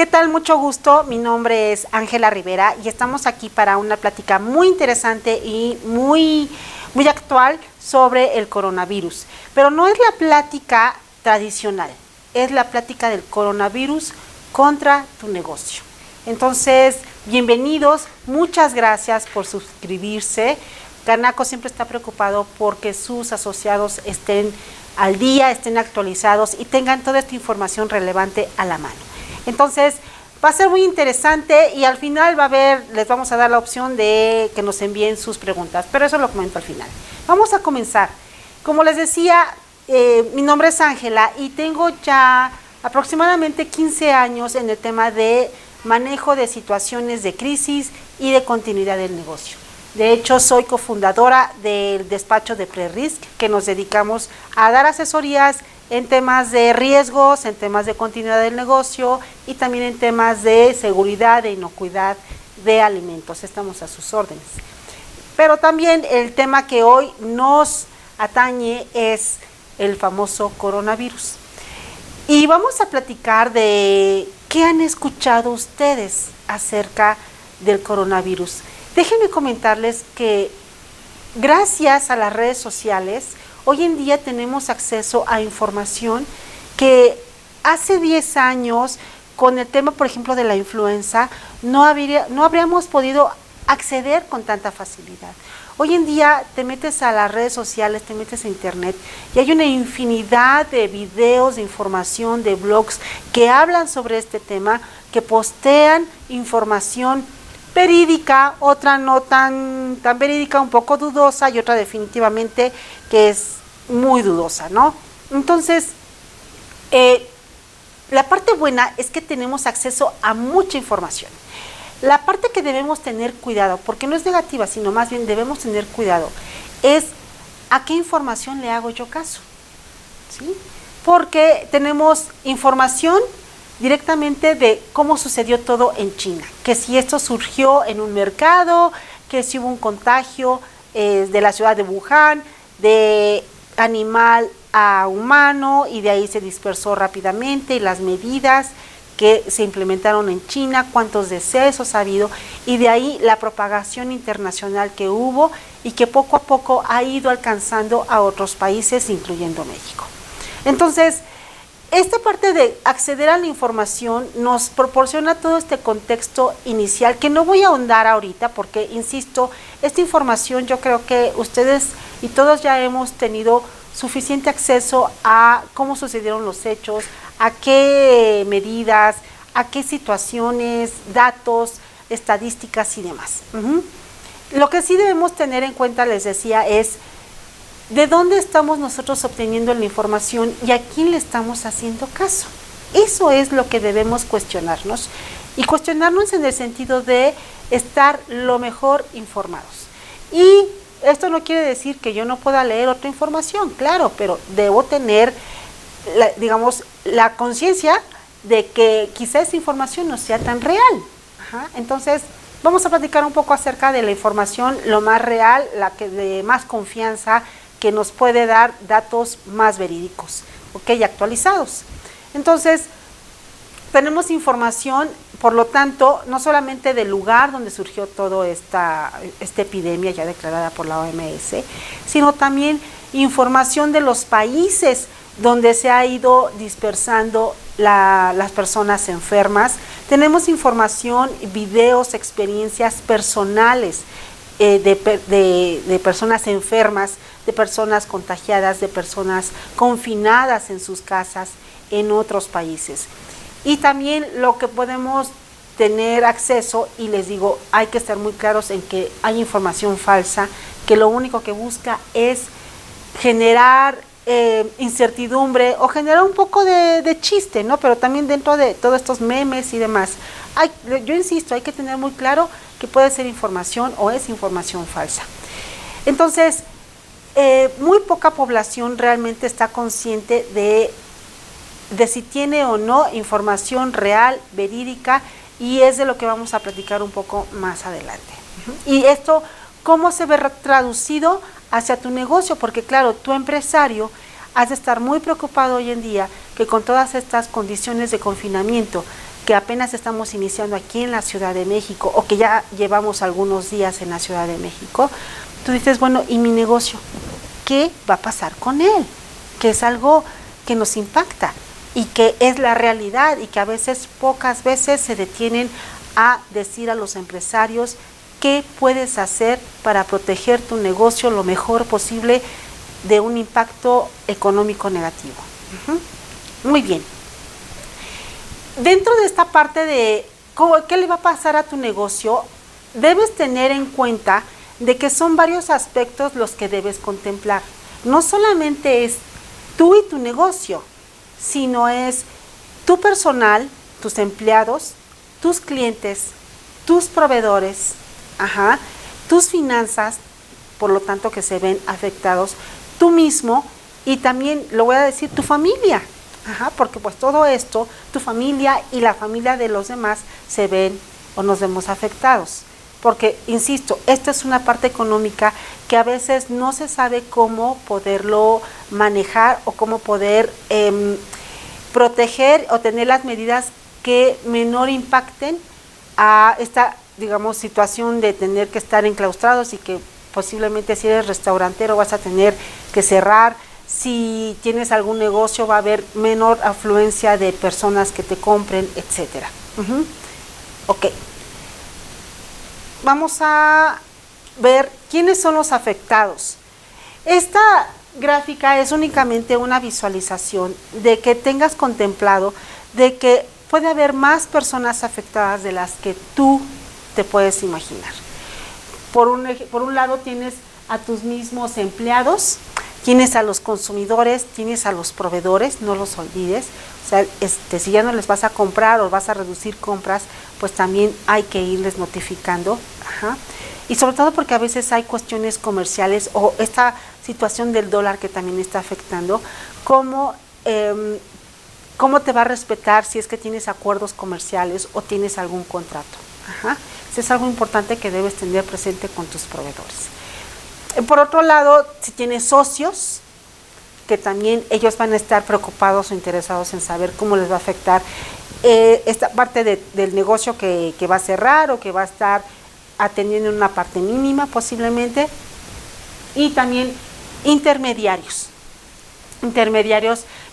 ¿Qué tal? Mucho gusto. Mi nombre es Ángela Rivera y estamos aquí para una plática muy interesante y muy actual sobre el coronavirus. Pero no es la plática tradicional, es la plática del coronavirus contra tu negocio. Entonces, bienvenidos, muchas gracias por suscribirse. Canaco siempre está preocupado porque sus asociados estén al día, estén actualizados y tengan toda esta información relevante a la mano. Entonces, va a ser muy interesante y al final les vamos a dar la opción de que nos envíen sus preguntas, pero eso lo comento al final. Vamos a comenzar. Como les decía, mi nombre es Ángela y tengo ya aproximadamente 15 años en el tema de manejo de situaciones de crisis y de continuidad del negocio. De hecho, soy cofundadora del despacho de PreRisk, que nos dedicamos a dar asesorías en temas de riesgos, en temas de continuidad del negocio y también en temas de seguridad e inocuidad de alimentos. Estamos a sus órdenes. Pero también el tema que hoy nos atañe es el famoso coronavirus. Y vamos a platicar de qué han escuchado ustedes acerca del coronavirus. Déjenme comentarles que gracias a las redes sociales, hoy en día tenemos acceso a información que hace 10 años, con el tema, por ejemplo, de la influenza, no habríamos podido acceder con tanta facilidad. Hoy en día te metes a las redes sociales, te metes a internet y hay una infinidad de videos, de información, de blogs que hablan sobre este tema, que postean información verídica, otra no tan verídica, un poco dudosa y otra definitivamente que es muy dudosa, ¿no? Entonces, la parte buena es que tenemos acceso a mucha información. La parte que debemos tener cuidado, porque no es negativa, sino más bien debemos tener cuidado, es a qué información le hago yo caso, ¿sí? Porque tenemos información directamente de cómo sucedió todo en China, que si esto surgió en un mercado, que si hubo un contagio de la ciudad de Wuhan, de animal a humano, y de ahí se dispersó rápidamente, y las medidas que se implementaron en China, cuántos decesos ha habido, y de ahí la propagación internacional que hubo y que poco a poco ha ido alcanzando a otros países, incluyendo México. Entonces, esta parte de acceder a la información nos proporciona todo este contexto inicial que no voy a ahondar ahorita porque, insisto, esta información yo creo que ustedes y todos ya hemos tenido suficiente acceso a cómo sucedieron los hechos, a qué medidas, a qué situaciones, datos, estadísticas y demás. Lo que sí debemos tener en cuenta, les decía, es ¿de dónde estamos nosotros obteniendo la información y a quién le estamos haciendo caso? Eso es lo que debemos cuestionarnos. Y cuestionarnos en el sentido de estar lo mejor informados. Y esto no quiere decir que yo no pueda leer otra información, claro, pero debo tener, la conciencia de que quizá esa información no sea tan real. Entonces, vamos a platicar un poco acerca de la información, lo más real, la que de más confianza, que nos puede dar datos más verídicos, ¿ok? Actualizados. Entonces, tenemos información, por lo tanto, no solamente del lugar donde surgió toda esta epidemia ya declarada por la OMS, sino también información de los países donde se ha ido dispersando las personas enfermas. Tenemos información, videos, experiencias personales de personas enfermas, de personas contagiadas, de personas confinadas en sus casas en otros países. Y también lo que podemos tener acceso, y les digo, hay que estar muy claros en que hay información falsa, que lo único que busca es generar incertidumbre o generar un poco de chiste, ¿no? Pero también dentro de todos estos memes y demás. Yo insisto, hay que tener muy claro que puede ser información o es información falsa. Entonces, muy poca población realmente está consciente de si tiene o no información real, verídica, y es de lo que vamos a platicar un poco más adelante. Y esto, ¿cómo se ve traducido hacia tu negocio? Porque claro, tu empresario has de estar muy preocupado hoy en día que con todas estas condiciones de confinamiento, que apenas estamos iniciando aquí en la Ciudad de México o que ya llevamos algunos días en la Ciudad de México, tú dices, bueno, ¿y mi negocio? ¿Qué va a pasar con él? Que es algo que nos impacta y que es la realidad y que a veces, pocas veces se detienen a decir a los empresarios qué puedes hacer para proteger tu negocio lo mejor posible de un impacto económico negativo. Muy bien. Dentro de esta parte de qué le va a pasar a tu negocio, debes tener en cuenta de que son varios aspectos los que debes contemplar. No solamente es tú y tu negocio, sino es tu personal, tus empleados, tus clientes, tus proveedores, tus finanzas, por lo tanto que se ven afectados, tú mismo y también, lo voy a decir, tu familia. Porque pues todo esto, tu familia y la familia de los demás se ven o nos vemos afectados. Porque, insisto, esta es una parte económica que a veces no se sabe cómo poderlo manejar o cómo poder proteger o tener las medidas que menor impacten a esta, digamos, situación de tener que estar enclaustrados y que posiblemente si eres restaurantero vas a tener que cerrar. Si tienes algún negocio va a haber menor afluencia de personas que te compren, etcétera. Ok. Vamos a ver quiénes son los afectados. Esta gráfica es únicamente una visualización de que tengas contemplado de que puede haber más personas afectadas de las que tú te puedes imaginar. Por un lado tienes a tus mismos empleados, tienes a los consumidores, tienes a los proveedores, no los olvides. O sea, si ya no les vas a comprar o vas a reducir compras, pues también hay que irles notificando. Y sobre todo porque a veces hay cuestiones comerciales o esta situación del dólar que también está afectando, cómo te va a respetar si es que tienes acuerdos comerciales o tienes algún contrato. Eso es algo importante que debes tener presente con tus proveedores. Por otro lado, si tienes socios, que también ellos van a estar preocupados o interesados en saber cómo les va a afectar esta parte del negocio que va a cerrar o que va a estar atendiendo una parte mínima posiblemente. Y también intermediarios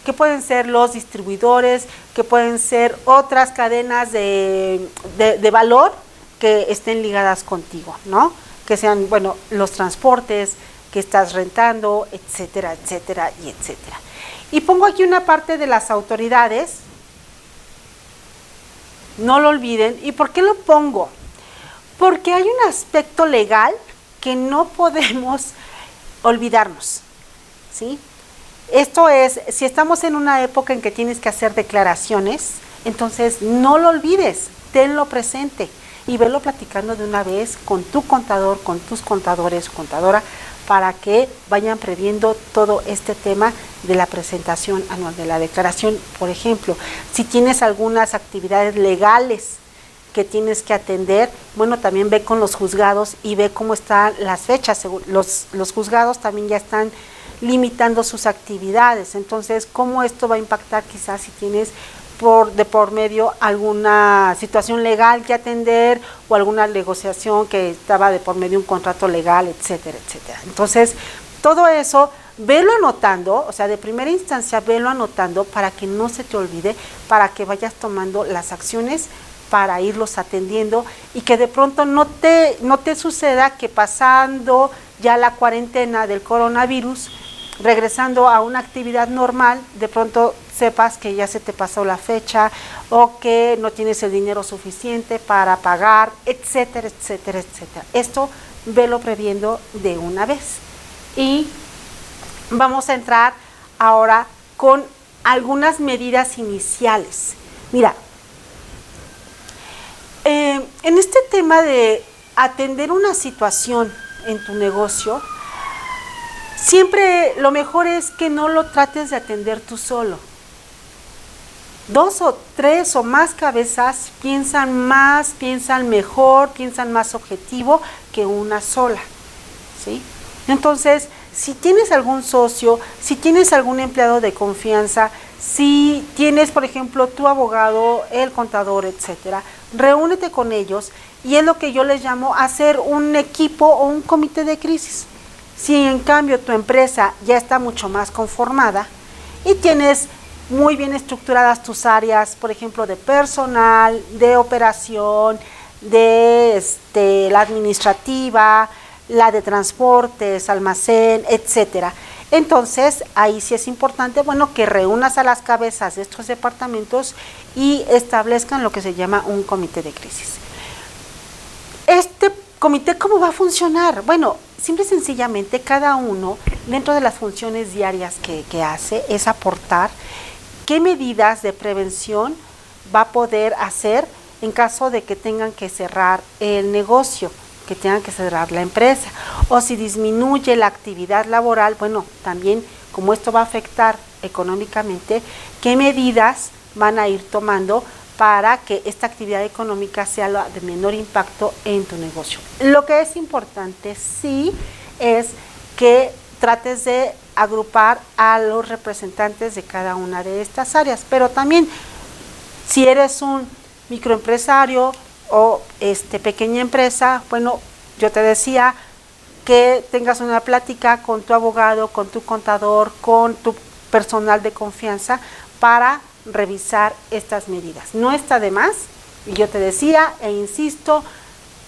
que pueden ser los distribuidores, que pueden ser otras cadenas de valor que estén ligadas contigo, ¿no? Que sean, bueno, los transportes que estás rentando, etcétera, etcétera y etcétera. Y pongo aquí una parte de las autoridades, no lo olviden. ¿Y por qué lo pongo? Porque hay un aspecto legal que no podemos olvidarnos, ¿sí? Esto es, si estamos en una época en que tienes que hacer declaraciones, entonces no lo olvides, tenlo presente y velo platicando de una vez con tu contador, con tus contadores o contadora, para que vayan previendo todo este tema de la presentación anual de la declaración. Por ejemplo, si tienes algunas actividades legales que tienes que atender, bueno, también ve con los juzgados y ve cómo están las fechas. Los juzgados también ya están limitando sus actividades, entonces cómo esto va a impactar quizás si tienes de por medio alguna situación legal que atender o alguna negociación que estaba de por medio un contrato legal, etcétera, etcétera. Entonces, todo eso, velo anotando, o sea, de primera instancia, velo anotando para que no se te olvide, para que vayas tomando las acciones para irlos atendiendo y que de pronto no te suceda que pasando ya la cuarentena del coronavirus, regresando a una actividad normal, de pronto sepas que ya se te pasó la fecha o que no tienes el dinero suficiente para pagar, etcétera, etcétera, etcétera. Esto velo previendo de una vez. Y vamos a entrar ahora con algunas medidas iniciales. Mira, en este tema de atender una situación en tu negocio, siempre lo mejor es que no lo trates de atender tú solo. 2 o 3 o más cabezas piensan más, piensan mejor, piensan más objetivo que una sola, ¿sí? Entonces, Si tienes algún socio, si tienes algún empleado de confianza, si tienes, por ejemplo, tu abogado, el contador, etcétera, reúnete con ellos y es lo que yo les llamo hacer un equipo o un comité de crisis. Si en cambio tu empresa ya está mucho más conformada y tienes muy bien estructuradas tus áreas, por ejemplo, de personal, de operación, de la administrativa, la de transportes, almacén, etcétera. Entonces, ahí sí es importante, bueno, que reúnas a las cabezas de estos departamentos y establezcan lo que se llama un comité de crisis. Este comité, ¿cómo va a funcionar? Bueno, simple y sencillamente cada uno, dentro de las funciones diarias que hace, es aportar qué medidas de prevención va a poder hacer en caso de que tengan que cerrar el negocio, que tengan que cerrar la empresa, o si disminuye la actividad laboral, bueno, también como esto va a afectar económicamente, qué medidas van a ir tomando para que esta actividad económica sea la de menor impacto en tu negocio. Lo que es importante sí es que trates de agrupar a los representantes de cada una de estas áreas, pero también si eres un microempresario o pequeña empresa, bueno, yo te decía que tengas una plática con tu abogado, con tu contador, con tu personal de confianza para revisar estas medidas. No está de más, y yo te decía e insisto,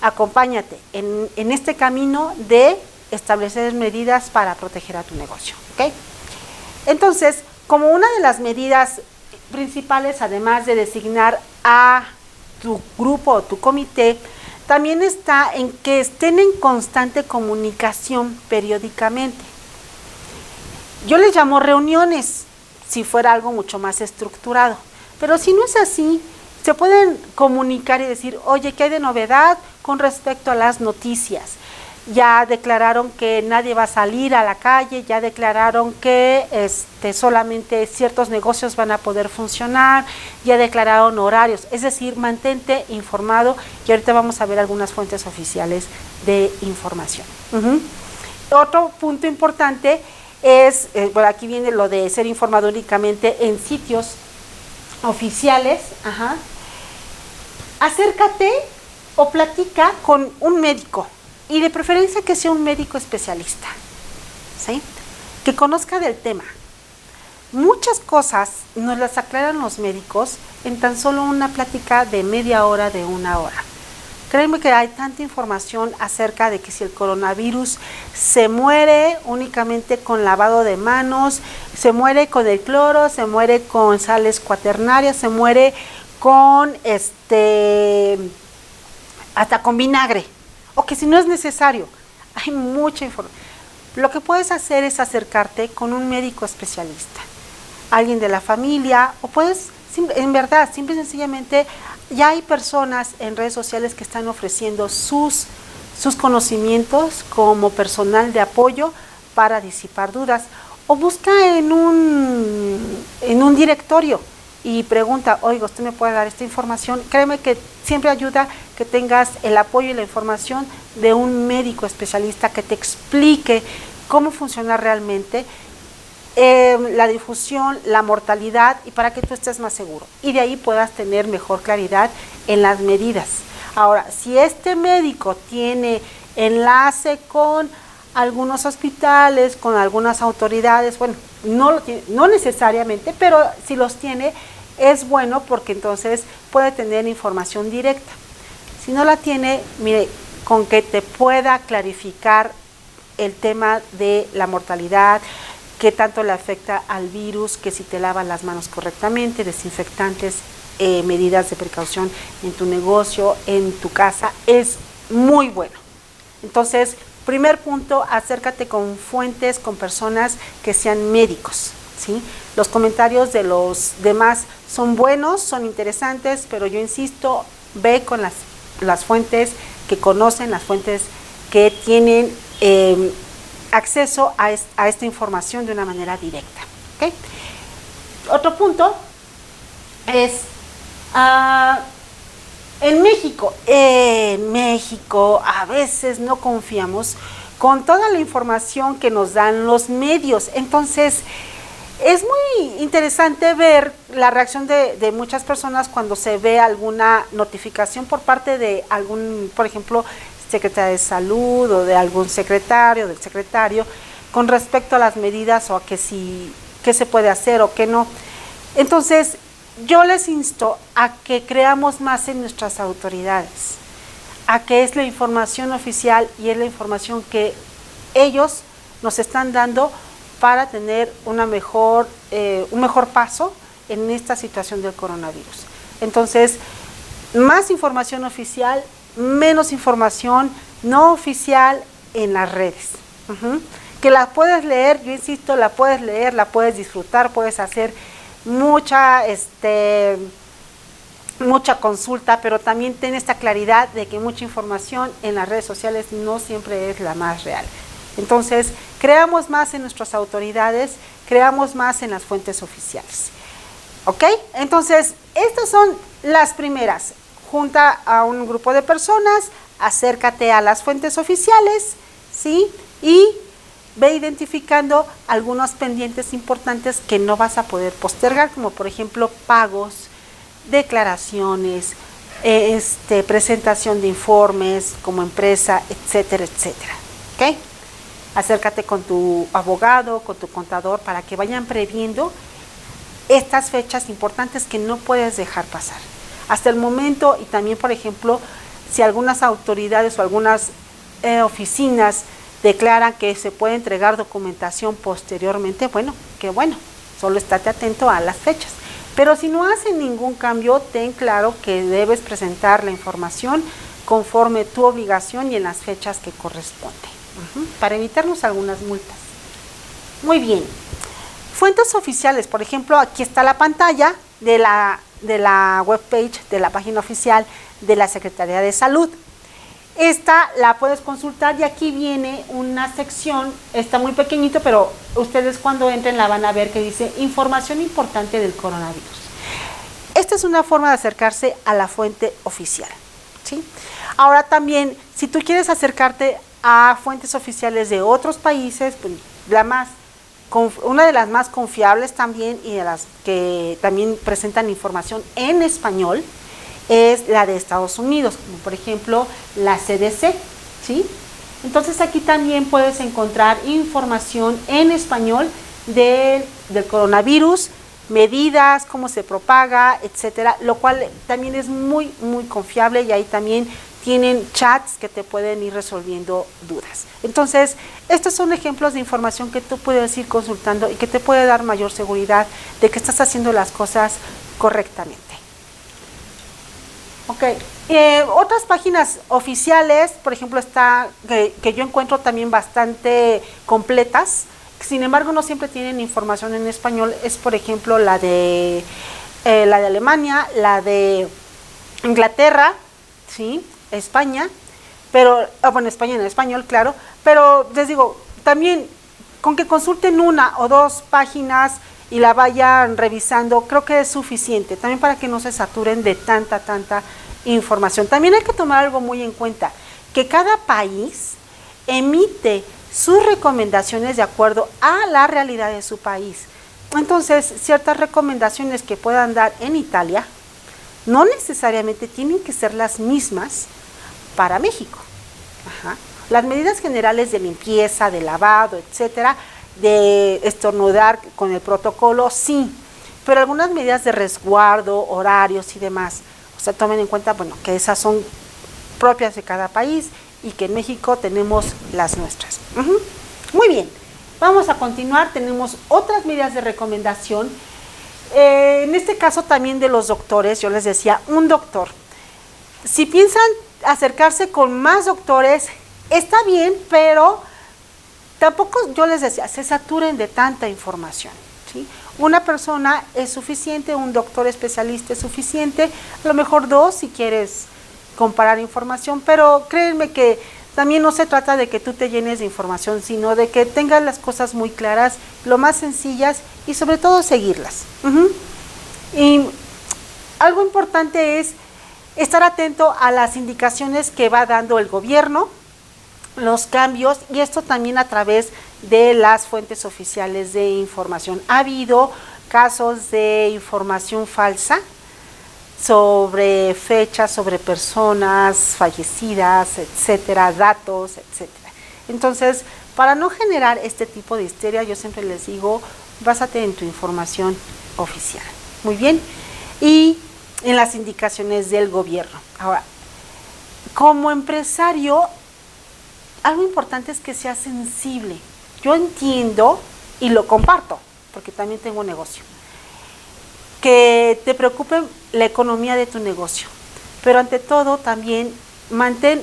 acompáñate en este camino de establecer medidas para proteger a tu negocio, ¿ok? Entonces, como una de las medidas principales, además de designar a tu grupo o tu comité, también está en que estén en constante comunicación periódicamente. Yo les llamo reuniones, si fuera algo mucho más estructurado, pero si no es así, se pueden comunicar y decir, oye, ¿qué hay de novedad con respecto a las noticias? Ya declararon que nadie va a salir a la calle, ya declararon que solamente ciertos negocios van a poder funcionar, ya declararon horarios, es decir, mantente informado y ahorita vamos a ver algunas fuentes oficiales de información. Otro punto importante es, bueno, aquí viene lo de ser informado únicamente en sitios oficiales. Acércate o platica con un médico. Y de preferencia que sea un médico especialista, ¿sí? Que conozca del tema. Muchas cosas nos las aclaran los médicos en tan solo una plática de media hora, de una hora. Créeme que hay tanta información acerca de que si el coronavirus se muere únicamente con lavado de manos, se muere con el cloro, se muere con sales cuaternarias, se muere con hasta con vinagre. O que si no es necesario, hay mucha información. Lo que puedes hacer es acercarte con un médico especialista, alguien de la familia, o puedes, en verdad, simple y sencillamente, ya hay personas en redes sociales que están ofreciendo sus conocimientos como personal de apoyo para disipar dudas, o busca en un directorio y pregunta, oiga, ¿usted me puede dar esta información? Créeme que siempre ayuda que tengas el apoyo y la información de un médico especialista que te explique cómo funciona realmente la difusión, la mortalidad, y para que tú estés más seguro y de ahí puedas tener mejor claridad en las medidas. Ahora, si este médico tiene enlace con algunos hospitales, con algunas autoridades, bueno, no necesariamente, pero si los tiene, es bueno porque entonces puede tener información directa. Si no la tiene, mire, con que te pueda clarificar el tema de la mortalidad, qué tanto le afecta al virus, que si te lavas las manos correctamente, desinfectantes, medidas de precaución en tu negocio, en tu casa, es muy bueno. Entonces, primer punto, acércate con fuentes, con personas que sean médicos, ¿sí? Los comentarios de los demás son buenos, son interesantes, pero yo insisto, ve con las fuentes que conocen, las fuentes que tienen acceso a esta información de una manera directa, ¿okay? Otro punto es en México a veces no confiamos con toda la información que nos dan los medios. Entonces, es muy interesante ver la reacción de muchas personas cuando se ve alguna notificación por parte de algún, por ejemplo, secretaria de salud o de algún secretario, del secretario, con respecto a las medidas o a que si, qué se puede hacer o qué no. Entonces, yo les insto a que creamos más en nuestras autoridades, a que es la información oficial y es la información que ellos nos están dando para tener un mejor paso en esta situación del coronavirus. Entonces, más información oficial, menos información no oficial en las redes. Que la puedes leer, yo insisto, la puedes leer, la puedes disfrutar, puedes hacer mucha consulta, pero también ten esta claridad de que mucha información en las redes sociales no siempre es la más real. Entonces, creamos más en nuestras autoridades, creamos más en las fuentes oficiales. ¿Ok? Entonces, estas son las primeras. Junta a un grupo de personas, acércate a las fuentes oficiales, ¿sí? Y ve identificando algunos pendientes importantes que no vas a poder postergar, como por ejemplo pagos, declaraciones, presentación de informes como empresa, etcétera, etcétera. ¿Ok? Acércate con tu abogado, con tu contador, para que vayan previendo estas fechas importantes que no puedes dejar pasar. Hasta el momento, y también, por ejemplo, si algunas autoridades o algunas oficinas declaran que se puede entregar documentación posteriormente, bueno, qué bueno, solo estate atento a las fechas. Pero si no hacen ningún cambio, ten claro que debes presentar la información conforme tu obligación y en las fechas que corresponden, para evitarnos algunas multas. Muy bien. Fuentes oficiales, por ejemplo, aquí está la pantalla de la webpage, de la página oficial de la Secretaría de Salud. Esta la puedes consultar y aquí viene una sección, está muy pequeñito, pero ustedes cuando entren la van a ver, que dice información importante del coronavirus. Esta es una forma de acercarse a la fuente oficial, ¿sí? Ahora también, si tú quieres acercarte a fuentes oficiales de otros países, pues una de las más confiables también y de las que también presentan información en español es la de Estados Unidos, como por ejemplo la CDC, ¿sí? Entonces aquí también puedes encontrar información en español del coronavirus, medidas, cómo se propaga, etcétera, lo cual también es muy, muy confiable, y ahí también tienen chats que te pueden ir resolviendo dudas. Entonces, estos son ejemplos de información que tú puedes ir consultando y que te puede dar mayor seguridad de que estás haciendo las cosas correctamente. Ok, otras páginas oficiales, por ejemplo, que yo encuentro también bastante completas, sin embargo no siempre tienen información en español, es por ejemplo la de Alemania, la de Inglaterra, ¿sí? España, pero, bueno, España en español, claro, pero les digo, también con que consulten una o dos páginas y la vayan revisando, creo que es suficiente, también para que no se saturen de tanta información. También hay que tomar algo muy en cuenta, que cada país emite sus recomendaciones de acuerdo a la realidad de su país. Entonces, ciertas recomendaciones que puedan dar en Italia no necesariamente tienen que ser las mismas para México. Las medidas generales de limpieza, de lavado, etcétera, de estornudar con el protocolo, sí, pero algunas medidas de resguardo, horarios y demás, o sea, tomen en cuenta, bueno, que esas son propias de cada país y que en México tenemos las nuestras. Muy bien, vamos a continuar. Tenemos otras medidas de recomendación. En este caso también de los doctores, yo les decía, un doctor. Si piensan acercarse con más doctores, está bien, pero tampoco, yo les decía, se saturen de tanta información, ¿sí? Una persona es suficiente, un doctor especialista es suficiente, a lo mejor dos si quieres comparar información, pero créanme que también no se trata de que tú te llenes de información, sino de que tengas las cosas muy claras, lo más sencillas y sobre todo seguirlas. Y algo importante es estar atento a las indicaciones que va dando el gobierno, los cambios, y esto también a través de las fuentes oficiales de información. Ha habido casos de información falsa sobre fechas, sobre personas fallecidas, etcétera, datos, etcétera. Entonces, para no generar este tipo de histeria, yo siempre les digo, básate en tu información oficial. Muy bien. Y en las indicaciones del gobierno. Ahora, como empresario, algo importante es que seas sensible. Yo entiendo y lo comparto, porque también tengo un negocio, que te preocupe la economía de tu negocio, pero ante todo también mantén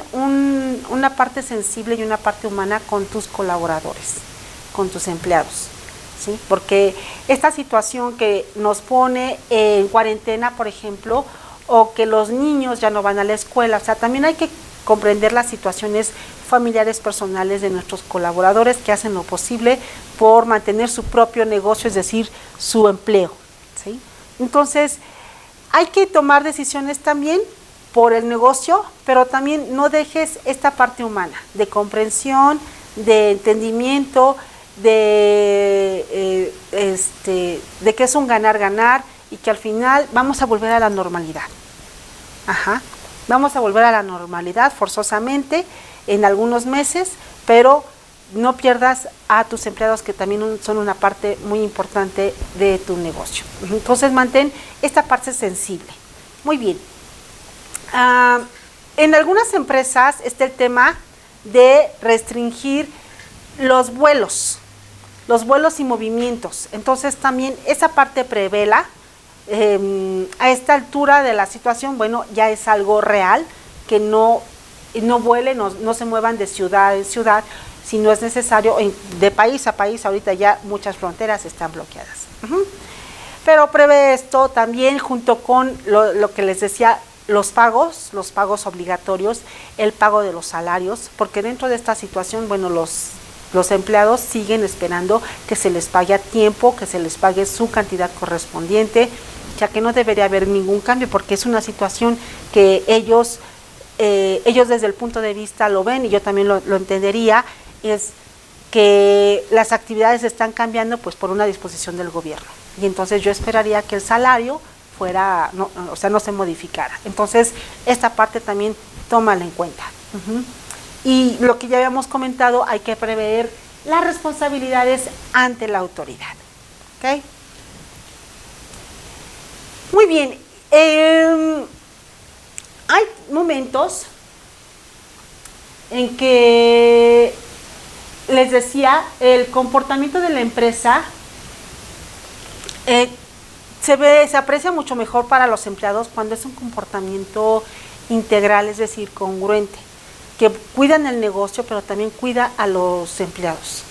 una parte sensible y una parte humana con tus colaboradores, con tus empleados, ¿sí? Porque esta situación que nos pone en cuarentena, por ejemplo, o que los niños ya no van a la escuela, o sea, también hay que comprender las situaciones familiares, personales de nuestros colaboradores que hacen lo posible por mantener su propio negocio, es decir, su empleo, ¿sí? Entonces, hay que tomar decisiones también por el negocio, pero también no dejes esta parte humana, de comprensión, de entendimiento, de que es un ganar-ganar y que al final vamos a volver a la normalidad. Vamos a volver a la normalidad forzosamente en algunos meses, pero no pierdas a tus empleados, que también son una parte muy importante de tu negocio. Entonces, mantén esta parte sensible. Muy bien. En algunas empresas está el tema de restringir los vuelos y movimientos. Entonces, también esa parte prevela. A esta altura de la situación, bueno, ya es algo real, que no vuelen, no se muevan de ciudad en ciudad, si no es necesario, de país a país. Ahorita ya muchas fronteras están bloqueadas. Pero prevé esto también, junto con lo que les decía, los pagos obligatorios, el pago de los salarios, porque dentro de esta situación, bueno, los empleados siguen esperando que se les pague a tiempo, que se les pague su cantidad correspondiente, ya que no debería haber ningún cambio, porque es una situación que ellos desde el punto de vista lo ven, y yo también lo entendería, es que las actividades están cambiando pues por una disposición del gobierno, y entonces yo esperaría que el salario fuera, no se modificara. Entonces, esta parte también tómala en cuenta. Y lo que ya habíamos comentado, hay que prever las responsabilidades ante la autoridad. ¿Ok? Muy bien. Hay momentos en que, les decía, el comportamiento de la empresa se aprecia mucho mejor para los empleados cuando es un comportamiento integral, es decir, congruente, que cuidan el negocio, pero también cuida a los empleados,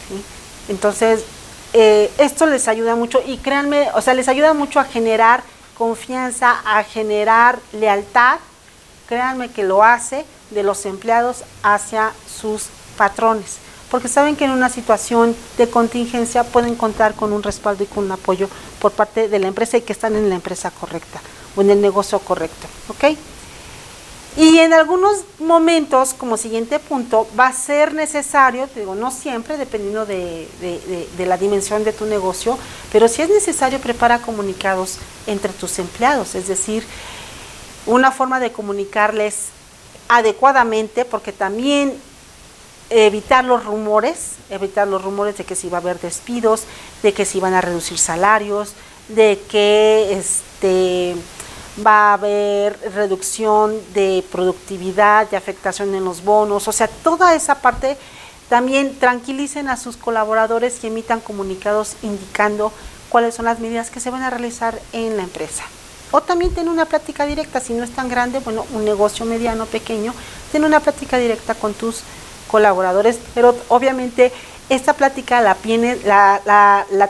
¿sí? Entonces, esto les ayuda mucho, y créanme, les ayuda mucho a generar confianza, a generar lealtad. Créanme que lo hace de los empleados hacia sus patrones, porque saben que en una situación de contingencia pueden contar con un respaldo y con un apoyo por parte de la empresa, y que están en la empresa correcta o en el negocio correcto, ¿ok? Y en algunos momentos, como siguiente punto, va a ser necesario, digo, no siempre, dependiendo de la dimensión de tu negocio, pero si es necesario, prepara comunicados entre tus empleados, es decir, una forma de comunicarles adecuadamente, porque también evitar los rumores de que si va a haber despidos, de que si van a reducir salarios, de que va a haber reducción de productividad, de afectación en los bonos, o sea, toda esa parte. También tranquilicen a sus colaboradores y emitan comunicados indicando cuáles son las medidas que se van a realizar en la empresa. O también ten una plática directa, si no es tan grande, bueno, un negocio mediano, pequeño, ten una plática directa con tus colaboradores, pero obviamente esta plática la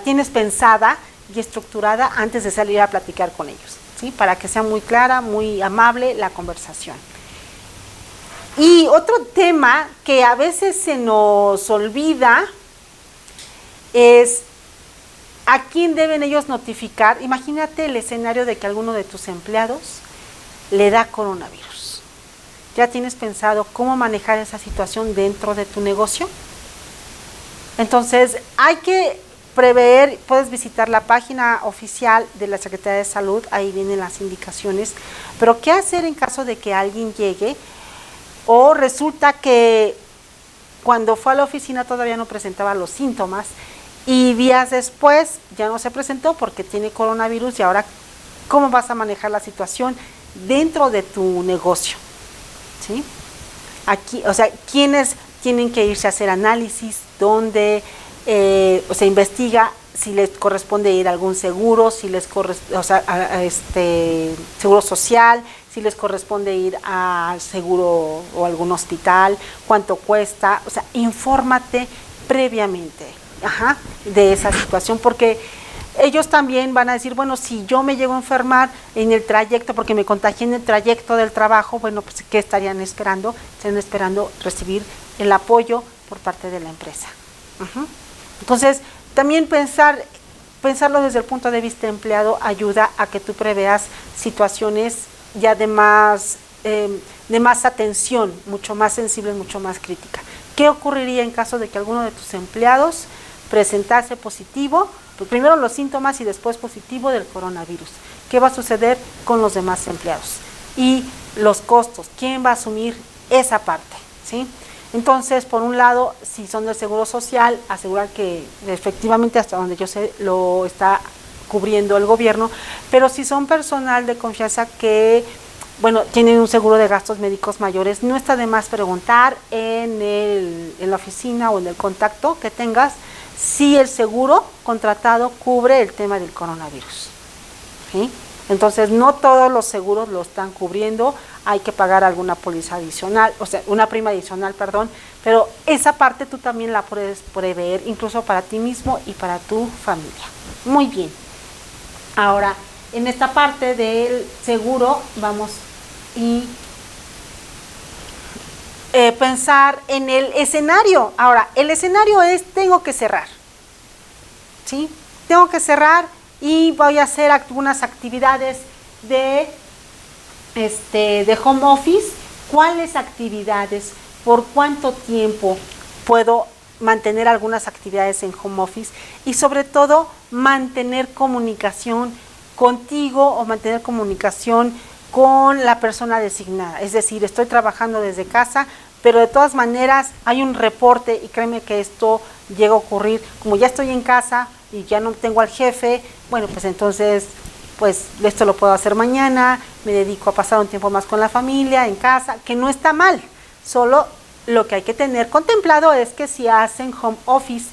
tienes pensada y estructurada antes de salir a platicar con ellos, ¿sí? Para que sea muy clara, muy amable la conversación. Y otro tema que a veces se nos olvida es a quién deben ellos notificar. Imagínate el escenario de que alguno de tus empleados le da coronavirus. ¿Ya tienes pensado cómo manejar esa situación dentro de tu negocio? Entonces, hay que prever, puedes visitar la página oficial de la Secretaría de Salud, ahí vienen las indicaciones, pero ¿qué hacer en caso de que alguien llegue o resulta que cuando fue a la oficina todavía no presentaba los síntomas y días después ya no se presentó porque tiene coronavirus y ahora cómo vas a manejar la situación dentro de tu negocio? ¿Sí? Aquí, o sea, ¿quiénes tienen que irse a hacer análisis? ¿Dónde se investiga si les corresponde ir a algún seguro, si les corresponde, o sea, seguro social, si les corresponde ir a seguro o algún hospital, cuánto cuesta? O sea, infórmate previamente, de esa situación, porque ellos también van a decir, bueno, si yo me llego a enfermar en el trayecto, porque me contagié en el trayecto del trabajo, bueno, pues ¿qué estarían esperando? Estarían esperando recibir el apoyo por parte de la empresa. Entonces, también pensarlo desde el punto de vista empleado ayuda a que tú preveas situaciones ya de más atención, mucho más sensibles, mucho más crítica. ¿Qué ocurriría en caso de que alguno de tus empleados presentase positivo? Pues primero los síntomas y después positivo del coronavirus. ¿Qué va a suceder con los demás empleados? Y los costos, ¿quién va a asumir esa parte? ¿Sí? Entonces, por un lado, si son del Seguro Social, asegurar que efectivamente hasta donde yo sé lo está cubriendo el gobierno, pero si son personal de confianza que, bueno, tienen un seguro de gastos médicos mayores, no está de más preguntar en la oficina o en el contacto que tengas si el seguro contratado cubre el tema del coronavirus. ¿Sí? Entonces, no todos los seguros lo están cubriendo, hay que pagar alguna póliza adicional, o sea, una prima adicional, perdón, pero esa parte tú también la puedes prever, incluso para ti mismo y para tu familia. Muy bien. Ahora, en esta parte del seguro, vamos y pensar en el escenario. Ahora, el escenario es, tengo que cerrar, ¿sí? Tengo que cerrar y voy a hacer algunas actividades de home office. ¿Cuáles actividades? ¿Por cuánto tiempo puedo mantener algunas actividades en home office? Y sobre todo, mantener comunicación contigo o mantener comunicación con la persona designada. Es decir, estoy trabajando desde casa, pero de todas maneras hay un reporte y créeme que esto llega a ocurrir. Como ya estoy en casa y ya no tengo al jefe, bueno, pues entonces, pues esto lo puedo hacer mañana, me dedico a pasar un tiempo más con la familia, en casa, que no está mal. Solo lo que hay que tener contemplado es que si hacen home office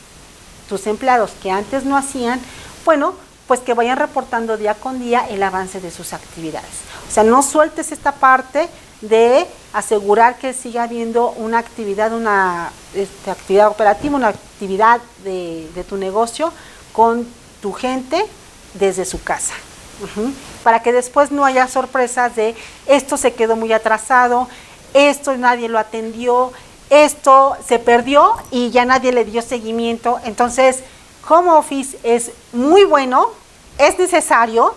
tus empleados que antes no hacían, bueno, pues que vayan reportando día con día el avance de sus actividades. O sea, no sueltes esta parte de asegurar que siga habiendo una actividad, una actividad operativa, una actividad de tu negocio con tu gente desde su casa. Para que después no haya sorpresas de esto se quedó muy atrasado, esto nadie lo atendió, esto se perdió y ya nadie le dio seguimiento. Entonces, home office es muy bueno, es necesario,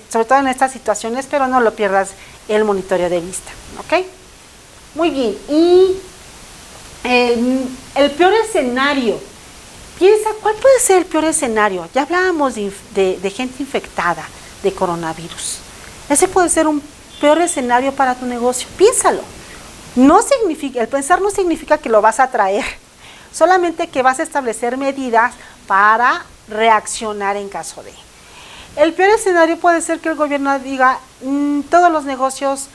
sobre todo en estas situaciones, pero no lo pierdas el monitoreo de vista, ¿ok? Muy bien, y el peor escenario, piensa, ¿cuál puede ser el peor escenario? Ya hablábamos de gente infectada de coronavirus. Ese puede ser un peor escenario para tu negocio, piénsalo. No significa, el pensar no significa que lo vas a traer, solamente que vas a establecer medidas para reaccionar en caso de. El peor escenario puede ser que el gobierno diga, todos los negocios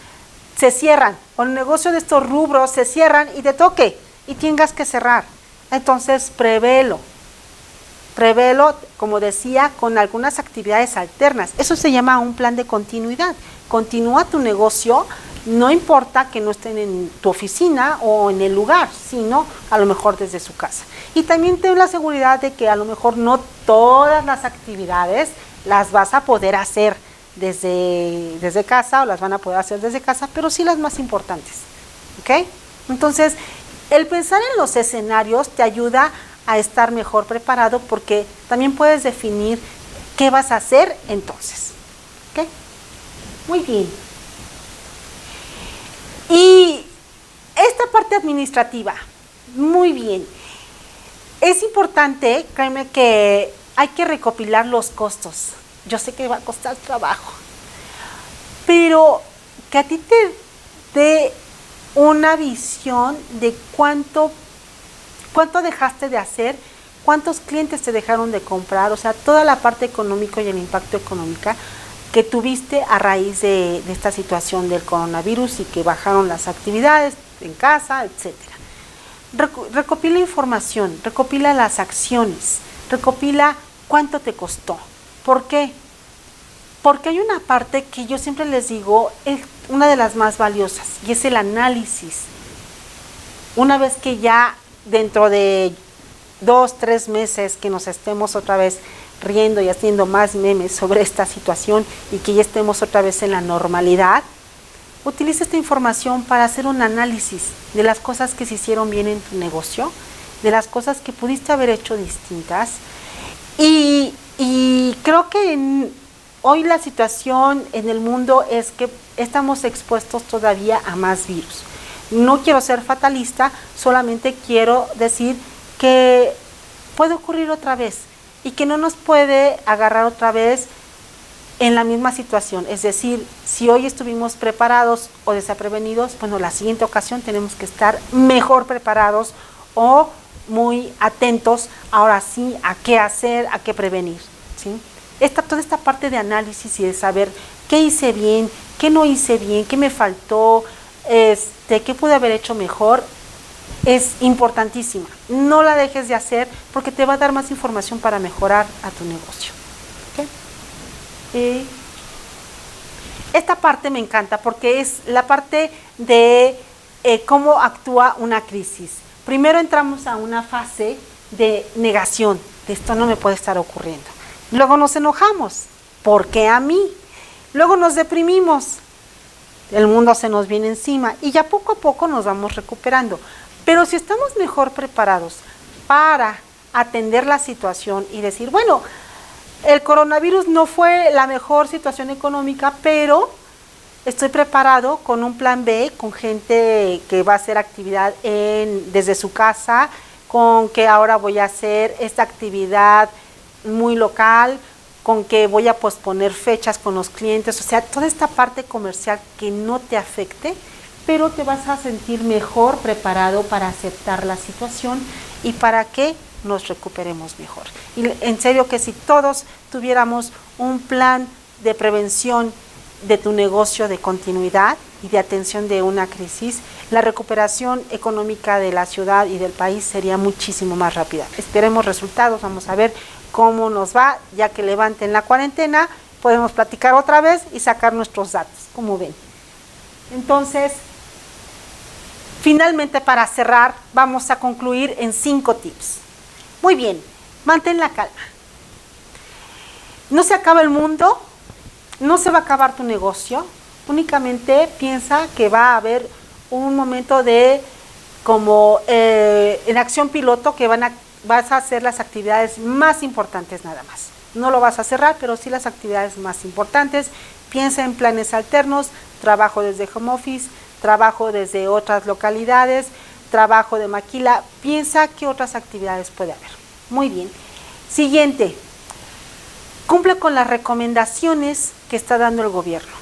se cierran, o el negocio de estos rubros se cierran y te toque, y tengas que cerrar. Entonces, prevélo, como decía, con algunas actividades alternas. Eso se llama un plan de continuidad. Continúa tu negocio, no importa que no estén en tu oficina o en el lugar, sino a lo mejor desde su casa. Y también ten la seguridad de que a lo mejor no todas las actividades las vas a poder hacer desde casa o las van a poder hacer desde casa, pero sí las más importantes, ¿ok? Entonces, el pensar en los escenarios te ayuda a estar mejor preparado porque también puedes definir qué vas a hacer entonces, ¿ok? Muy bien. Y esta parte administrativa, muy bien. Es importante, créeme, que hay que recopilar los costos. Yo sé que va a costar trabajo, pero que a ti te dé una visión de cuánto dejaste de hacer, cuántos clientes te dejaron de comprar, o sea, toda la parte económica y el impacto económico que tuviste a raíz de esta situación del coronavirus y que bajaron las actividades en casa, etcétera. Recopila información, recopila las acciones, recopila cuánto te costó. ¿Por qué? Porque hay una parte que yo siempre les digo, es una de las más valiosas, y es el análisis. Una vez que ya dentro de 2, 3 meses que nos estemos otra vez riendo y haciendo más memes sobre esta situación y que ya estemos otra vez en la normalidad, utiliza esta información para hacer un análisis de las cosas que se hicieron bien en tu negocio, de las cosas que pudiste haber hecho distintas. Y creo que hoy la situación en el mundo es que estamos expuestos todavía a más virus. No quiero ser fatalista, solamente quiero decir que puede ocurrir otra vez y que no nos puede agarrar otra vez en la misma situación. Es decir, si hoy estuvimos preparados o desaprevenidos, bueno, la siguiente ocasión tenemos que estar mejor preparados o muy atentos, ahora sí, a qué hacer, a qué prevenir, ¿sí? Toda esta parte de análisis y de saber qué hice bien, qué no hice bien, qué me faltó, qué pude haber hecho mejor, es importantísima. No la dejes de hacer porque te va a dar más información para mejorar a tu negocio. ¿Okay? Esta parte me encanta porque es la parte de cómo actúa una crisis. Primero entramos a una fase de negación, de esto no me puede estar ocurriendo. Luego nos enojamos, ¿por qué a mí? Luego nos deprimimos, el mundo se nos viene encima y ya poco a poco nos vamos recuperando. Pero si estamos mejor preparados para atender la situación y decir, bueno, el coronavirus no fue la mejor situación económica, pero estoy preparado con un plan B, con gente que va a hacer actividad desde su casa, con que ahora voy a hacer esta actividad muy local, con que voy a posponer fechas con los clientes, o sea, toda esta parte comercial que no te afecte, pero te vas a sentir mejor preparado para aceptar la situación y para que nos recuperemos mejor. Y en serio que si todos tuviéramos un plan de prevención de tu negocio, de continuidad y de atención de una crisis, la recuperación económica de la ciudad y del país sería muchísimo más rápida. Esperemos resultados, vamos a ver cómo nos va, ya que levanten la cuarentena, podemos platicar otra vez y sacar nuestros datos, como ven. Entonces, finalmente para cerrar, vamos a concluir en 5 tips. Muy bien, mantén la calma. No se acaba el mundo, no se va a acabar tu negocio, únicamente piensa que va a haber un momento de como en acción piloto que vas a hacer las actividades más importantes nada más. No lo vas a cerrar, pero sí las actividades más importantes. Piensa en planes alternos, trabajo desde home office, trabajo desde otras localidades, trabajo de maquila. Piensa qué otras actividades puede haber. Muy bien. Siguiente. Cumple con las recomendaciones que está dando el gobierno.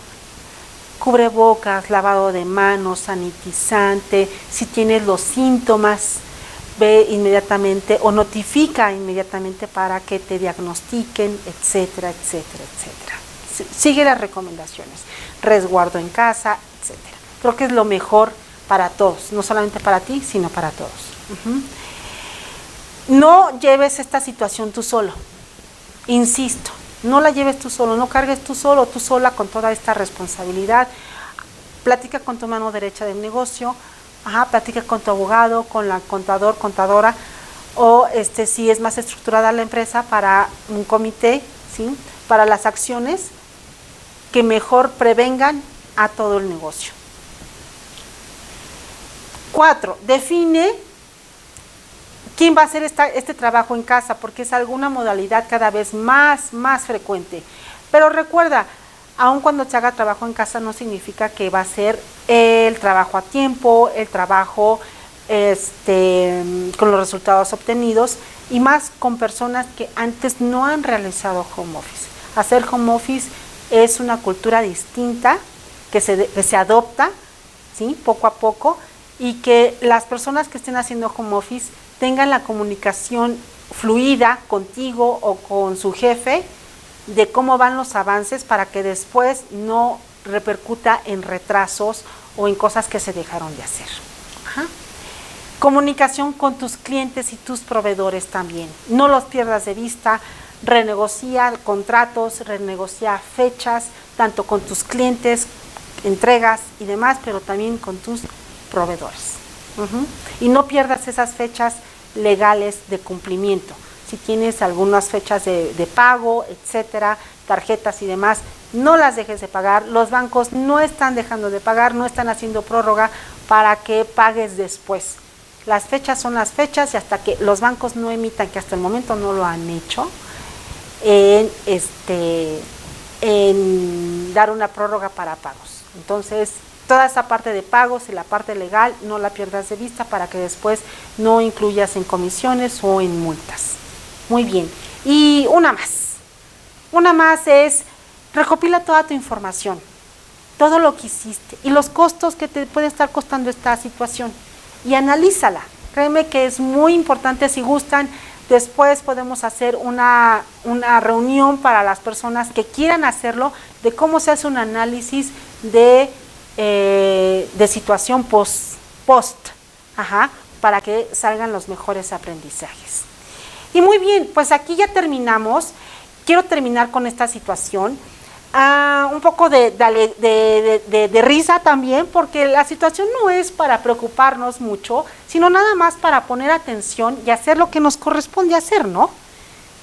Cubrebocas, lavado de manos, sanitizante. Si tienes los síntomas, ve inmediatamente o notifica inmediatamente para que te diagnostiquen, etcétera, etcétera, etcétera. Sigue las recomendaciones. Resguardo en casa, etcétera. Creo que es lo mejor para todos, no solamente para ti, sino para todos. No lleves esta situación tú solo. Insisto, no la lleves tú solo, no cargues tú solo, tú sola con toda esta responsabilidad. Platica con tu mano derecha del negocio, platica con tu abogado, con la contador, contadora, o si es más estructurada la empresa, para un comité, ¿sí? Para las acciones que mejor prevengan a todo el negocio. 4, define quién va a hacer este trabajo en casa, porque es alguna modalidad cada vez más frecuente. Pero recuerda, aun cuando se haga trabajo en casa no significa que va a ser el trabajo a tiempo, el trabajo con los resultados obtenidos, y más con personas que antes no han realizado home office. Hacer home office es una cultura distinta que se adopta, ¿sí?, poco a poco, y que las personas que estén haciendo home office tengan la comunicación fluida contigo o con su jefe de cómo van los avances para que después no repercuta en retrasos o en cosas que se dejaron de hacer. Ajá. Comunicación con tus clientes y tus proveedores también. No los pierdas de vista. Renegocia contratos, renegocia fechas, tanto con tus clientes, entregas y demás, pero también con tus proveedores. Y no pierdas esas fechas legales de cumplimiento. Si tienes algunas fechas de pago, etcétera, tarjetas y demás, no las dejes de pagar. Los bancos no están dejando de pagar, no están haciendo prórroga para que pagues después. Las fechas son las fechas, y hasta que los bancos no emitan, que hasta el momento no lo han hecho, en dar una prórroga para pagos. Entonces, toda esa parte de pagos y la parte legal no la pierdas de vista para que después no incluyas en comisiones o en multas. Muy bien. Y una más es: recopila toda tu información, todo lo que hiciste y los costos que te puede estar costando esta situación, y analízala. Créeme que es muy importante. Si gustan, después podemos hacer una reunión para las personas que quieran hacerlo, de cómo se hace un análisis de situación post, para que salgan los mejores aprendizajes. Y muy bien, pues aquí ya terminamos. Quiero terminar con esta situación. Un poco de risa también, porque la situación no es para preocuparnos mucho, sino nada más para poner atención y hacer lo que nos corresponde hacer, ¿no?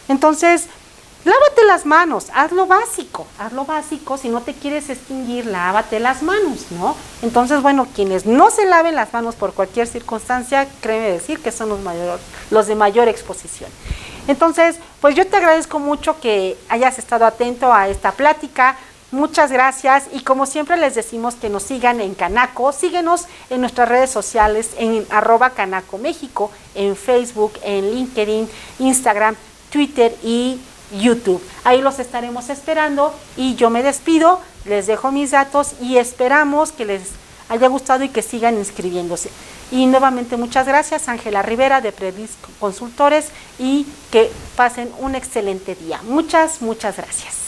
Entonces, lávate las manos, haz lo básico, si no te quieres extinguir, lávate las manos, ¿no? Entonces, bueno, quienes no se laven las manos por cualquier circunstancia, créeme decir que son los de mayor exposición. Entonces, pues yo te agradezco mucho que hayas estado atento a esta plática. Muchas gracias, y como siempre les decimos que nos sigan en Canaco. Síguenos en nuestras redes sociales en @CanacoMéxico, en Facebook, en LinkedIn, Instagram, Twitter y YouTube. Ahí los estaremos esperando, y yo me despido, les dejo mis datos y esperamos que les haya gustado y que sigan inscribiéndose. Y nuevamente muchas gracias, Ángela Rivera de Previs Consultores, y que pasen un excelente día. Muchas gracias.